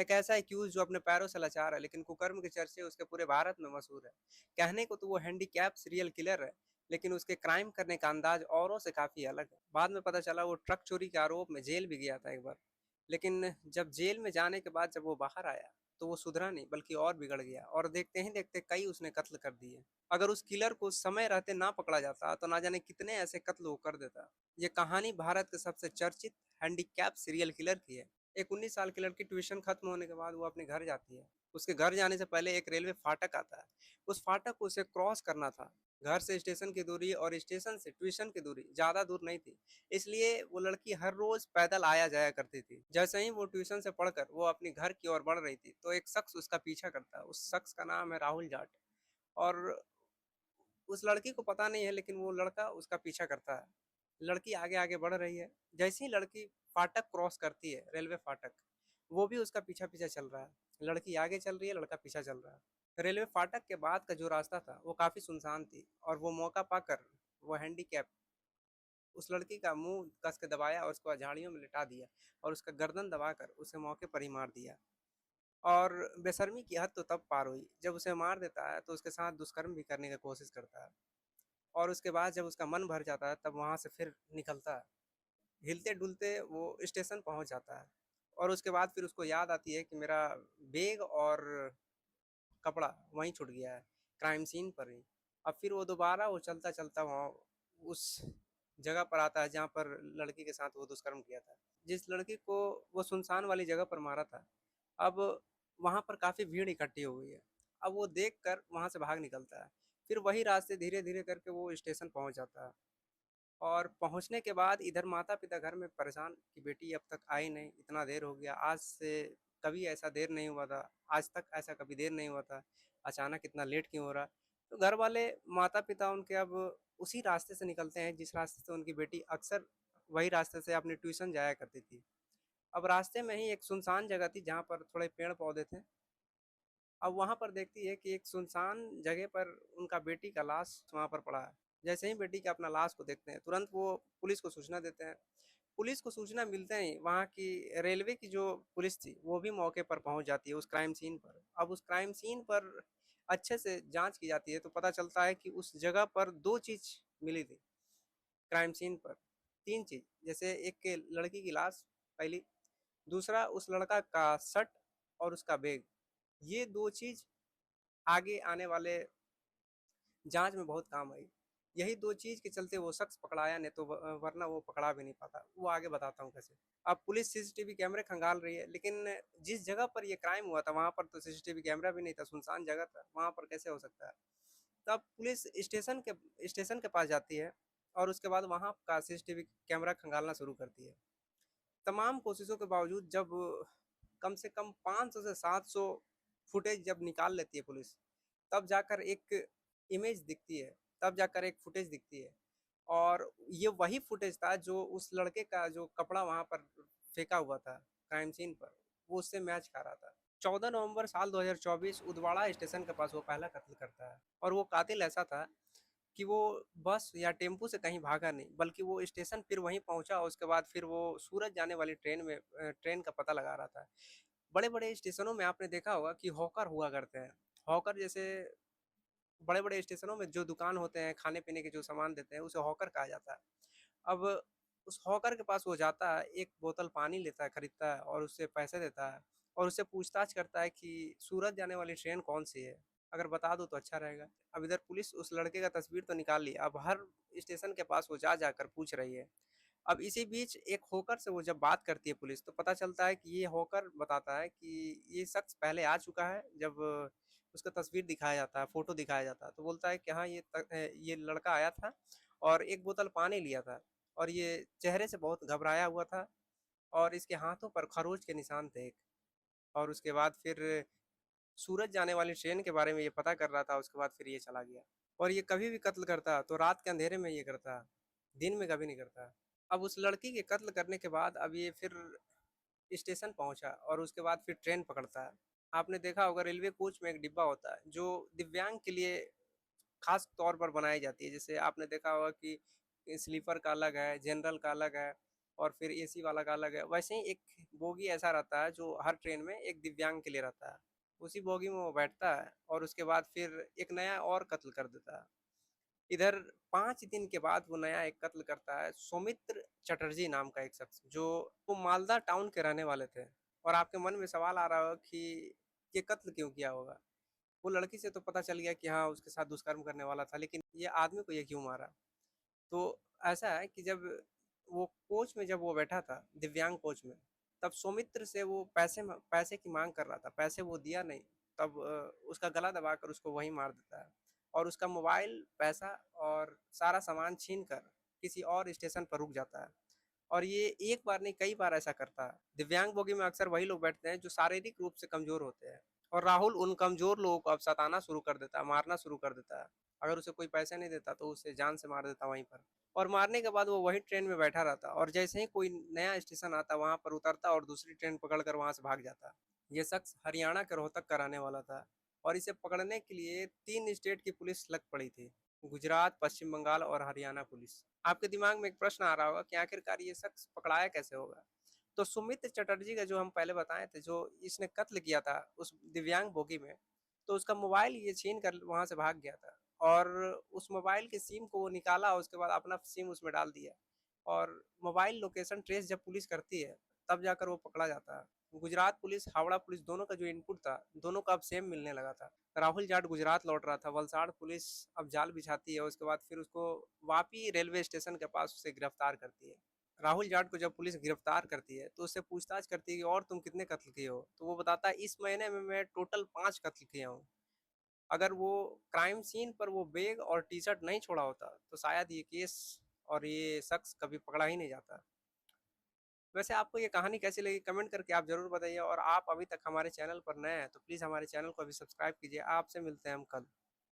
एक ऐसा एक्यूज जो अपने पैरों से लाचार है, लेकिन कुकर्म के चर्चे उसके पूरे भारत में मशहूर है। कहने को तो वो हैंडीकैप सीरियल किलर है, लेकिन उसके क्राइम करने का अंदाज औरों से काफी अलग है। बाद में पता चला वो ट्रक चोरी के आरोप में जेल भी गया था एक बार, लेकिन जब जेल में जाने के बाद जब वो बाहर आया तो वो सुधरा नहीं, बल्कि और बिगड़ गया, और देखते ही देखते कई उसने कत्ल कर दिए। अगर उस किलर को समय रहते ना पकड़ा जाता तो ना जाने कितने ऐसे कत्ल वो कर देता। ये कहानी भारत के सबसे चर्चित हैंडीकैप सीरियल किलर की है। एक 19 साल की लड़की ट्यूशन खत्म होने के बाद वो अपने घर जाती है। उसके घर जाने से पहले एक रेलवे फाटक आता है। उस फाटक को उसे क्रॉस करना था। घर से स्टेशन की दूरी और स्टेशन से ट्यूशन की दूरी ज़्यादा दूर नहीं थी, इसलिए वो लड़की हर रोज़ पैदल आया जाया करती थी। जैसे ही वो ट्यूशन से पढ़कर वो अपने घर की ओर बढ़ रही थी, तो एक शख्स उसका पीछा करता है। उस शख्स का नाम है राहुल जाट, और उस लड़की को पता नहीं है, लेकिन वो लड़का उसका पीछा करता है। लड़की आगे आगे बढ़ रही है। जैसे ही लड़की फाटक क्रॉस करती है, रेलवे फाटक, वो भी उसका पीछा पीछा चल रहा है। लड़की आगे चल रही है, लड़का पीछा चल रहा है। रेलवे फाटक के बाद का जो रास्ता था वो काफ़ी सुनसान थी, और वो मौका पाकर वो हैंडीकैप उस लड़की का मुंह कस के दबाया और उसको झाड़ियों में लिटा दिया, और उसका गर्दन दबाकर उसे मौके पर ही मार दिया। और बेशर्मी की हद तो तब पार हुई जब उसे मार देता है तो उसके साथ दुष्कर्म भी करने की कोशिश करता है। और उसके बाद जब उसका मन भर जाता है तब वहाँ से फिर निकलता है। हिलते-डुलते वो स्टेशन पहुँच जाता है, और उसके बाद फिर उसको याद आती है कि मेरा बैग और कपड़ा वहीं छूट गया है, क्राइम सीन पर ही। अब फिर वो दोबारा वो चलता-चलता वहाँ उस जगह पर आता है जहाँ पर लड़की के साथ वो दुष्कर्म किया था। जिस लड़की को वो सुनसान वाली जगह पर मारा था, अब वहाँ पर काफ़ी भीड़ इकट्ठी हो गई है। अब वो देखकर वहाँ से भाग निकलता है। फिर वही रास्ते धीरे-धीरे करके वो स्टेशन पहुँच जाता है। और पहुँचने के बाद इधर माता-पिता घर में परेशान कि बेटी अब तक आई नहीं, इतना देर हो गया, आज से कभी ऐसा देर नहीं हुआ था, आज तक ऐसा कभी देर नहीं हुआ था, अचानक इतना लेट क्यों हो रहा है? तो घर वाले, माता-पिता उनके अब उसी रास्ते से निकलते हैं जिस रास्ते से उनकी बेटी अक्सर वही रास्ते से अपनी ट्यूशन जाया करती थी। अब रास्ते में ही एक सुनसान जगह थी जहाँ पर थोड़े पेड़-पौधे थे। अब वहाँ पर देखती है कि एक सुनसान जगह पर उनका बेटी का लाश वहाँ पर पड़ा है। जैसे ही बेटी के अपना लाश को देखते हैं, तुरंत वो पुलिस को सूचना देते हैं। पुलिस को सूचना मिलते ही वहाँ की रेलवे की जो पुलिस थी, वो भी मौके पर पहुँच जाती है उस क्राइम सीन पर। अब उस क्राइम सीन पर अच्छे से जाँच की जाती है, तो पता चलता है कि उस जगह पर 2 चीज़ मिली थी क्राइम सीन पर, 3 चीज़। जैसे एक लड़की की लाश पहली, दूसरा उस लड़का का शर्ट और उसका बैग। ये 2 चीज़ आगे आने वाले जाँच में बहुत काम आई। यही 2 चीज़ के चलते वो शख्स पकड़ाया, नहीं तो वरना वो पकड़ा भी नहीं पाता। वो आगे बताता हूँ कैसे। अब पुलिस सीसीटीवी कैमरे खंगाल रही है, लेकिन जिस जगह पर ये क्राइम हुआ था वहाँ पर तो सीसीटीवी कैमरा भी नहीं था, सुनसान जगह था, वहाँ पर कैसे हो सकता है? तब पुलिस स्टेशन के पास जाती है, और उसके बाद वहाँ का सीसीटीवी कैमरा खंगालना शुरू करती है। तमाम कोशिशों के बावजूद जब कम से कम 500 से 700 फुटेज जब निकाल लेती है पुलिस, तब जाकर एक इमेज दिखती है, तब जाकर एक फुटेज दिखती है। और ये वही फुटेज था जो उस लड़के का जो कपड़ा वहाँ पर फेंका हुआ था क्राइम सीन पर, वो उससे मैच खा रहा था। 14 नवंबर साल 2024 उदवाड़ा स्टेशन के पास वो पहला कत्ल करता है, और वो कातिल ऐसा था कि वो बस या टेम्पू से कहीं भागा नहीं, बल्कि वो स्टेशन फिर वहीं पहुँचा, और उसके बाद फिर वो सूरत जाने वाली ट्रेन में ट्रेन का पता लगा रहा था। बड़े-बड़े स्टेशनों में आपने देखा होगा कि हॉकर हुआ करते हैं। हॉकर जैसे बड़े-बड़े स्टेशनों में जो दुकान होते हैं, खाने-पीने के जो सामान देते हैं, उसे हॉकर कहा जाता है। अब उस हॉकर के पास वो जाता है, एक बोतल पानी लेता है, खरीदता है और उससे पैसे देता है, और उससे पूछताछ करता है कि सूरत जाने वाली ट्रेन कौन-सी है? अगर बता दो तो अच्छा रहेगा। अब इधर पुलिस उस लड़के का तस्वीर तो निकाल ली, अब हर स्टेशन के पास वो जा-जाकर पूछ रही है। अब इसी बीच एक हॉकर से वो जब बात करती है पुलिस, तो पता चलता है कि ये हॉकर बताता है कि ये शख्स पहले आ चुका है। जब उसका तस्वीर दिखाया जाता है, फ़ोटो दिखाया जाता है, तो बोलता है कि हाँ, ये लड़का आया था और एक बोतल पानी लिया था, और ये चेहरे से बहुत घबराया हुआ था, और इसके हाथों पर खरोच के निशान थे एक। और उसके बाद फिर सूरत जाने वाली ट्रेन के बारे में ये पता कर रहा था, उसके बाद फिर ये चला गया। और ये कभी भी कत्ल करता तो रात के अंधेरे में ये करता, दिन में कभी नहीं करता। अब उस लड़की के कत्ल करने के बाद अब ये फिर स्टेशन पहुंचा, और उसके बाद फिर ट्रेन पकड़ता है। आपने देखा होगा रेलवे कोच में एक डिब्बा होता है जो दिव्यांग के लिए खास तौर पर बनाई जाती है। जैसे आपने देखा होगा कि स्लीपर का अलग है, जनरल का अलग है, और फिर एसी वाला का अलग है। वैसे ही एक बोगी ऐसा रहता है जो हर ट्रेन में एक दिव्यांग के लिए रहता है। उसी बोगी में वो बैठता है और उसके बाद फिर एक नया और कत्ल कर देता है। इधर 5 दिन के बाद वो नया एक कत्ल करता है, सौमित्र चटर्जी नाम का एक शख्स, जो वो मालदा टाउन के रहने वाले थे। और आपके मन में सवाल आ रहा होगा कि ये कत्ल क्यों किया होगा? वो लड़की से तो पता चल गया कि हाँ, उसके साथ दुष्कर्म करने वाला था, लेकिन ये आदमी को ये क्यों मारा? तो ऐसा है कि वो कोच में जब वो बैठा था, दिव्यांग कोच में, तब सौमित्र से वो पैसे की माँग कर रहा था, पैसे वो दिया नहीं, तब उसका गला दबाकर उसको वहीं मार देता है और उसका मोबाइल, पैसा और सारा सामान छीन कर किसी और स्टेशन पर रुक जाता है। और ये एक बार नहीं, कई बार ऐसा करता है। दिव्यांग बोगी में अक्सर वही लोग बैठते हैं जो शारीरिक रूप से कमज़ोर होते हैं और राहुल उन कमज़ोर लोगों को अब सताना शुरू कर देता है, मारना शुरू कर देता है। अगर उसे कोई पैसे नहीं देता तो उसे जान से मार देता वहीं पर। और मारने के बाद वो वही ट्रेन में बैठा रहता और जैसे ही कोई नया स्टेशन आता वहाँ पर उतरता और दूसरी ट्रेन पकड़कर वहाँ से भाग जाता। ये शख्स हरियाणा के रोहतक का रहने वाला था और इसे पकड़ने के लिए 3 स्टेट की पुलिस लग पड़ी थी, गुजरात, पश्चिम बंगाल और हरियाणा पुलिस। आपके दिमाग में एक प्रश्न आ रहा होगा कि आखिरकार ये शख्स पकड़ाया कैसे होगा? तो सुमित चटर्जी का जो हम पहले बताए थे, जो इसने कत्ल किया था उस दिव्यांग बोगी में, तो उसका मोबाइल ये छीन कर वहाँ से भाग गया था और उस मोबाइल के सिम को वो निकाला, उसके बाद अपना सिम उसमें डाल दिया और मोबाइल लोकेशन ट्रेस जब पुलिस करती है, तब जाकर वो पकड़ा जाता है। गुजरात पुलिस, हावड़ा पुलिस दोनों का जो इनपुट था, दोनों का अब सेम मिलने लगा था। राहुल जाट गुजरात लौट रहा था, वलसाड़ पुलिस अब जाल बिछाती है, उसके बाद फिर उसको वापी रेलवे स्टेशन के पास उसे गिरफ्तार करती है। राहुल जाट को जब पुलिस गिरफ्तार करती है तो उससे पूछताछ करती है कि और तुम कितने कत्ल किए हो, तो वो बताता है इस महीने में मैं टोटल 5 कत्ल किया हूँ। अगर वो क्राइम सीन पर वो बैग और टी शर्ट नहीं छोड़ा होता तो शायद ये केस और ये शख्स कभी पकड़ा ही नहीं जाता। वैसे आपको ये कहानी कैसी लगी कमेंट करके आप जरूर बताइए और आप अभी तक हमारे चैनल पर नए हैं तो प्लीज़ हमारे चैनल को अभी सब्सक्राइब कीजिए। आपसे मिलते हैं हम कल।